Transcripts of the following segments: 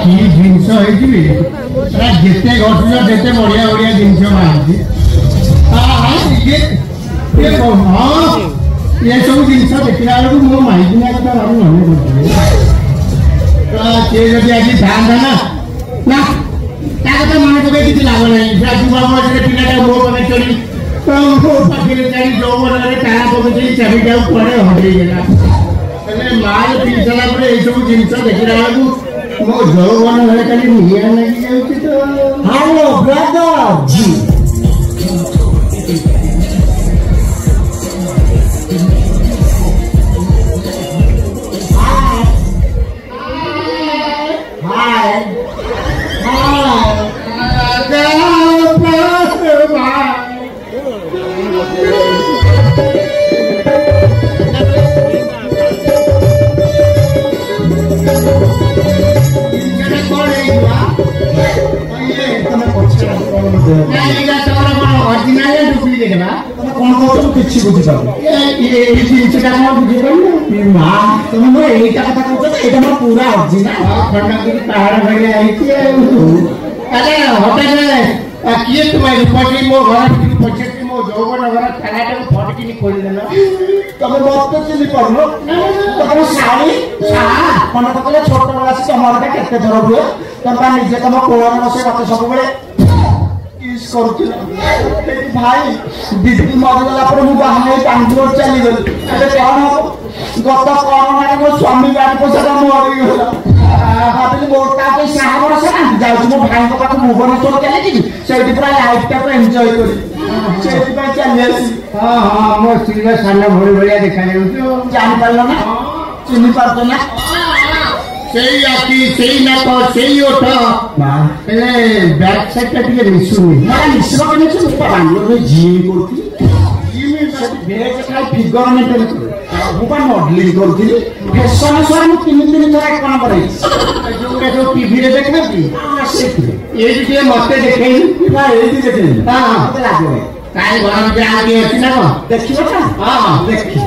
कि जिनस जिते घटुल जिते बढ़िया बढ़िया जिनस बाहर ये सब जिनस देखला बेलू मो माइकिना कथा भाव मन पड़े जब आज था ना ना कथा मन पकड़ किसी लाभ ना युवा बयस पिलाटा मो पाखे चढ़ी मो पाखे चढ़ी जो मन तारा पकड़ चाबिटा कुआड़े हटेगला माल पी सारा ये सब जिनस देखला बेलू मो जौवन घरे खाली निया लगी जाऊँ तो हेलो ब्रदर जी किसी बुझी पार पूरा पहाड़ भाई किए तुम रूपटी मो घर पछे मो जौवन घर थाना फटकी खोलदेल तुम मत चिन्ह पार तुम शाड़ी मन पकड़े छोट बेला से तुम केते थर हुए तुम निजे तुम कोण बसे मत सब भाई दीदी मरीगला पर मुझे बांगलोर चली गली कौन हम गत कोरोना मो स्वामी गाड़ी पैसा मरीगला भाविली मोटा पैसा वर्ष ना जाऊँ मो भाई पाख भुवनेश्वर चली से पूरा लाइफ टाइम एंजॉय करी चली आसी हाँ हाँ मो स्त्री सान भरी भाया देखा जापार ना चिन्ह पार्थ ना सेई आखि सेई नाक सेई ओठ हेले बैक साइड टा टिके मिसुनी ना मिसरो के मिसु बांग्लोर में जिम करती जिम भेज खाई फिगर मेंटेन कर मुपा मॉडलिंग करती फैशन सर मु तीन थरा कोन करे जो टीवी रे देखना की ये जे मते देखै ना ए जी देखै हां मते लागे काई घर में आगे अछि ना देखियो ना हां देखि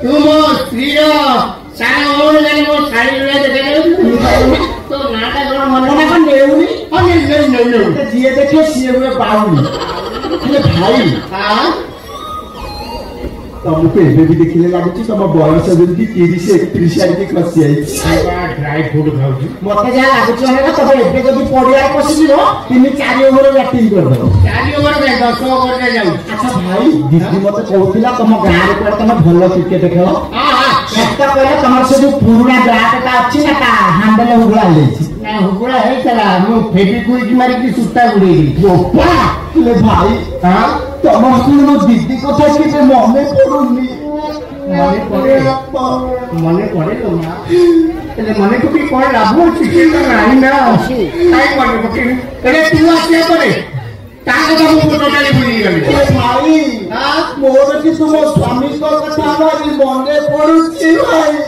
तुम स्त्री सारा ओन जाने मो साड़ी रे देखे तो नाटा कोन मन ना कोन नेउनी नहीं जिए देखे सीए हुए पाउनी भाई हां तुमको एबे भी देखिले लागुची तुम बयस जंती 30 से 31 आके खसी आई ड्राई फ्रूट खाउची मते जा लागुची है तब एबे जदी पडिया पसिलो 3-4 ओवर बैटिंग कर दो 4 ओवर में 10 ओवर में जाऊ अच्छा भाई दीदी मते कहतिला तुम गां रे पर तुम भलो क्रिकेट खेलो हां हां एकटा पहले तमर से जो पुराना बैटटा अछि ना का हैंडल हुगला लेछि ना हुगला है चला मु फेविक्विक मारी की सुट्टा गुडी ओपा ले भाई हां तुम सुनो दीदी कथा कि मने पड़ुनी मने पड़े लो ना એટલે મને તો બી કોઈ લાભો છે કે નહીં ના કાઈ પડે કે એટલે તું આ કે કરે તાકે તો હું ટોટલી ભૂલી ગઈ ભાઈ હા મોર કે તુમ સ્વામી કો કથા મારી મને પડુଛି ભાઈ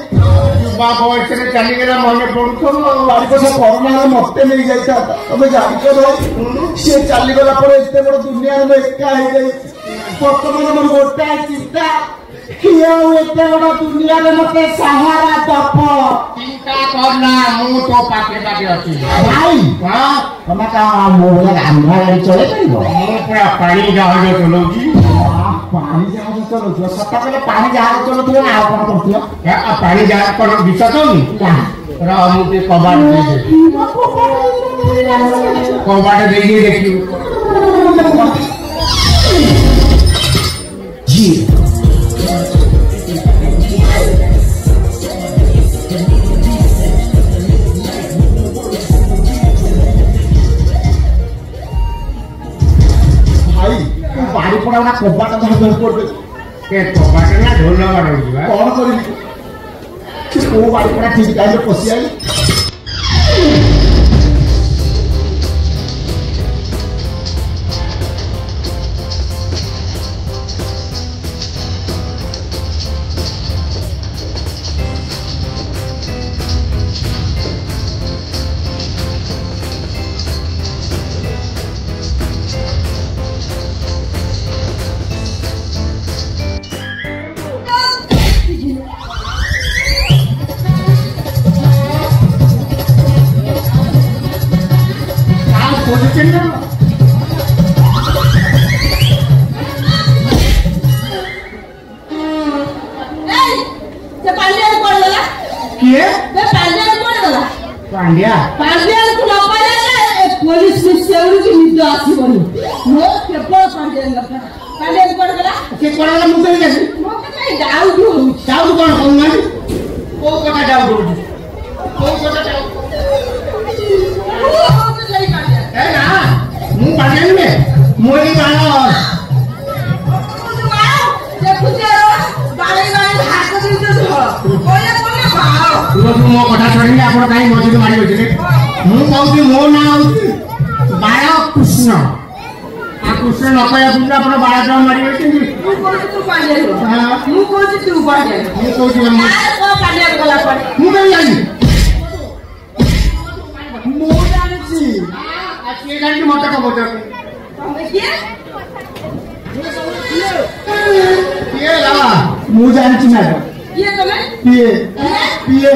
बाप बयस चली गला मन पड़ू बाड़ी पास कोरोना मत नहीं जाता तुम जाच भाई सी चली गला एत बड़ दुनिया में एका हो गई बर्तमान मोर गोटा चिंता किए एत बड़ दुनिया में मत सहारा दप चिंता करना मु तो पाके पाके अछि भाई हां तुम का मोर आंध्रा गाड़ी चले परिबो मु पूरा पानी जहाज चलौची पानी जहाज चलो सत्ता पहले पानी जहाज चलो तो ना कौन करतियो पानी जहाज पर विश्वास होनी रामू के कबाड़ दे कबाड़ दे देखियो जी बाड़ी पड़ा ना कबाड़ तो धर पड़ के कबाड़ ना ढोल ना बाड़ होई बा कोन करी ओ बाड़ी पड़ा ठीक टाइम पे पसी आई पांड्या को न पाले पुलिस में सेवरी की निद आसीबनी मो केवल पांड्या को गला के कोला मुझे नहीं मो के डाउट हो डाउट कोन कोन नहीं को कटा डाउट हो को कटा डाउट ओ तो लई पांड्या है ना मु पांड्या में मोई मानो मो कथा छोड़ी आप कहीं मझे मारी बचे मु कहूँ मो ना बाल कृष्ण आ कृष्ण न कह आप बाल क्या मारी मत मु जानी मैडम पिए पिए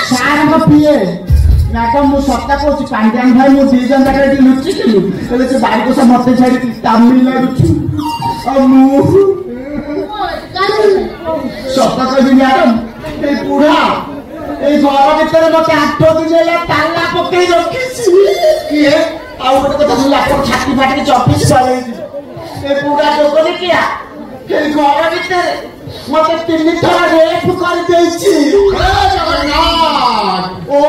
सार को पिए मैडम मु सत्ता कहूँ पांड्यान भाई मु दी जन जाकर लुचि से बारी को मत छाड़ी तामिलनाडु सत्ता कही मैडम ये बुढ़ा ये घर भर मत 8 दिन है ताला पकई रखी गोटे कथा सुन आप छाती फाटी चौबीस ये बुढ़ा जोगनी क्या घर भर मत 3 थर रेप ओ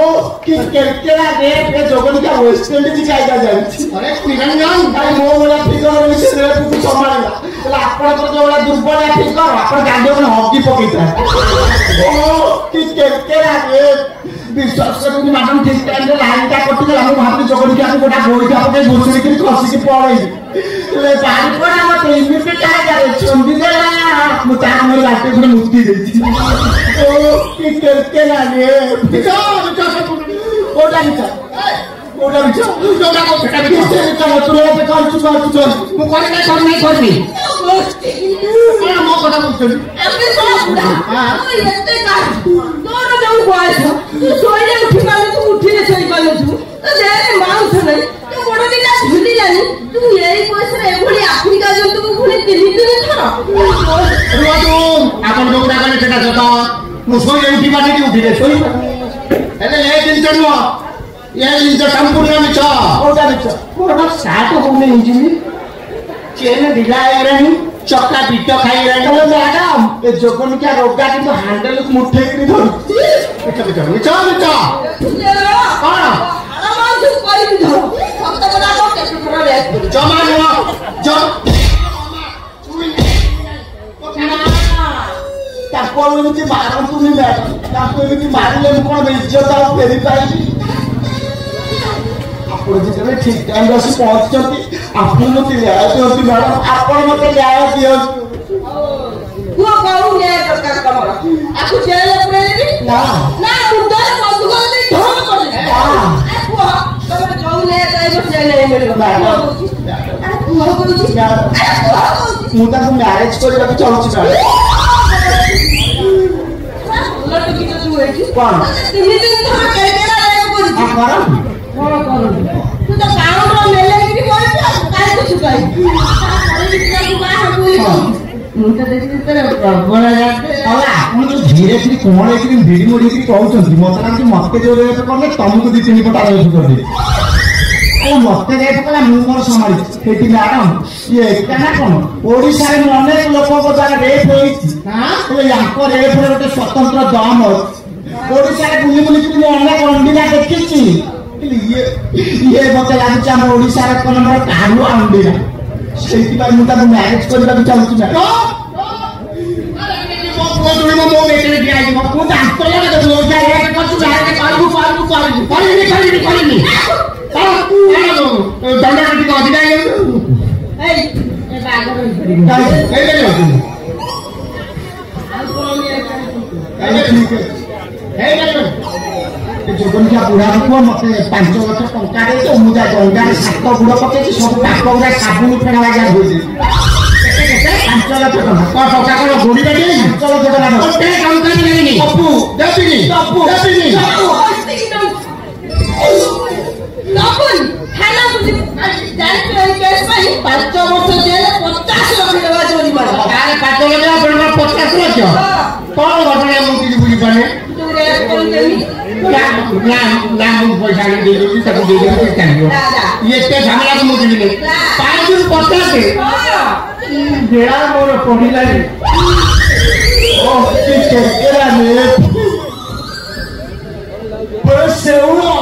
कि केला रेप ए जोगनी का वेस्ट इंडीज जाइगा जाई अरे निरंजन भाई मो वाला फिगर में से रेप को संभालला तला आपण तो जो वाला दुर्बल फिगर आपण गांडे में हॉकी पकेता ओ कि केला रेप विश्वास करूनी मैडम ठीक टाइम रे लाइन का कटि गला हम भाबी जोगनी का गोटा गोइठा पके घुसरी के खसी के पड़ई ले बारी पड़ा मत इमिटे क्या करे चंदी देला मुता हमर लाटे गुड मुक्ति देती ओ कि केला रेप कोटा जोड़ा को फेटा बिचा चलो तू रे पे कर चुका मु करे नहीं करबी मो कथा बोल अबे बुढ़ा हां एते का तोर जाऊ बॉयस तू सोइले उठी माने तू उठी रे सोई पाले तू तो दे माउस नहीं तू बड़ दिला झुली जानी तू एई बॉयस रे भली अफ्रीका जो तू भली 3 दिन थरा रुआ तू आपन जोड़ा का सेटा जता मु सोइले उठी माने की उठी रे सोई हेले ए दिन चनुआ ये इंजन संपूर्ण मिच कोटा मिच कोटा साट होने इंजन चेन ढिला है रही चक्का पिट खाई रही तो मैडम ये जोगन क्या रोगा की तो हैंडल मुठे की धर मिच कौन आराम से कोई भी धरो अब तो बड़ा को कैसे करा रे जमा जो ताको एमती मारतु नहीं मैडम ताको एमती मारिले मु कोन इज्जत आ फेरी पाइबी जितने ठीक टाइम रे पहुंचती आपन मत न्याय दियंती मैडम आपन मत न्याय दियंती वो कहू न्याय दरकार तमर आकु जेल पुरेली ना ना मुंडा बंदूक ले ढोल कर दे वो तमर कहू न्याय जाइबो जेल ले मिल गया तू हो बोलची मु ता मैरिज कर रखी चाहूची मैडम लट की तो हुएची कौन 3 दिन थोड़ा केला रे बोलची आ करम तू तो गाँव में मेले की बोल काय कुछ कही सारी दिखला तू बाहर बोली मुझे देखि तेरे बोला जाते अला आपण जो धीरे धीरे कोण एकरी भिडी मोडी की कहउछंती मत ना कि मते जो रे करले तुमको 2-3 पटा रे कर दे ओ मते रे पकला मु मोर संभाली खेती मैडम ये एकटा ना कोन ओडिसा रे अनेक लोक को जागा रेप होई हां तो याको रेप रे ଗୋଟେ स्वतंत्र दम ओडिसा रे बुली बुली कि अनेक अंडीला देखिछि ये मत लाଗୁଛି ଆମ ଓଡିଶାର ଏକ ନମ୍ବର କାଢୁ ଆଣ୍ଡିରା ସେଇଥିପାଇଁ ମୁଁ ତାକୁ ମ୍ୟାରେଜ କରିବାକୁ ଚାହୁଁଛି ନା ମୋ ବେଟରେ ଦିଆଯିବ ମୁଁ ଡାକ୍ତର କରିନି ଦଣ୍ଡ ଟିକେ ଅଧିକା ହେଇଗଲା जोगन क्या बुढ़ा को मत 5 लाख टंका दे तो मुझे गंगा 7 गुड़ पके सब टाक गुड़ा साबुन फेणा लगा हो 5 लाख टंका को टंका को गुड़ी दे 5 लाख टंका गोटे टंका भी नहीं पप्पू देबिनी नकुल थाना केस पाई 5 वर्ष जेल 50 लाख टका जुर्माना तारे 5 लाख आपण 50 लाख कोन घटना मु किछि बुझी पाने तू रे कोन देमी ना मु पैसा दे देबी ताको दे देबी चाहिए ये ते झमेला को मु दिले 5 दिन 50 बेड़ा मोर पढिला रे ओ की केरा ने बस उनो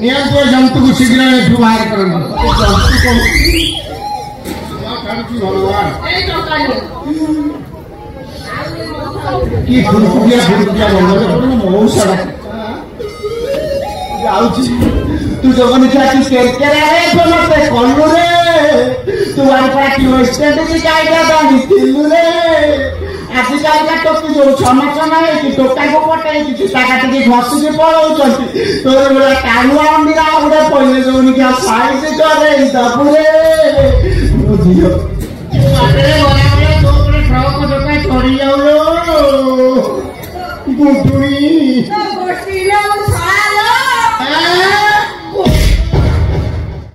नियंत्रण जंतु को शीघ्र बाहर करना भगवान की फुलफुलिया बंद बहुत सारा तू जगन चाची केरकेरा रे मते कल्लू रे तू आरपा की स्ट्रेटजी कायदा दानी तिल्लू रे आजिकाल का तो जो छमछम है कि टोका को पटे कि ताका के घसी के पळौचंती तोर बड़ा कानुआ अंडीरा उडे पहिले जोनी के साइज करे दबुरे बुझियो बाटे बराबर तो बड़े ट्रक को टोका छोड़ी जाऊ लो गुडुई तो गोष्टीला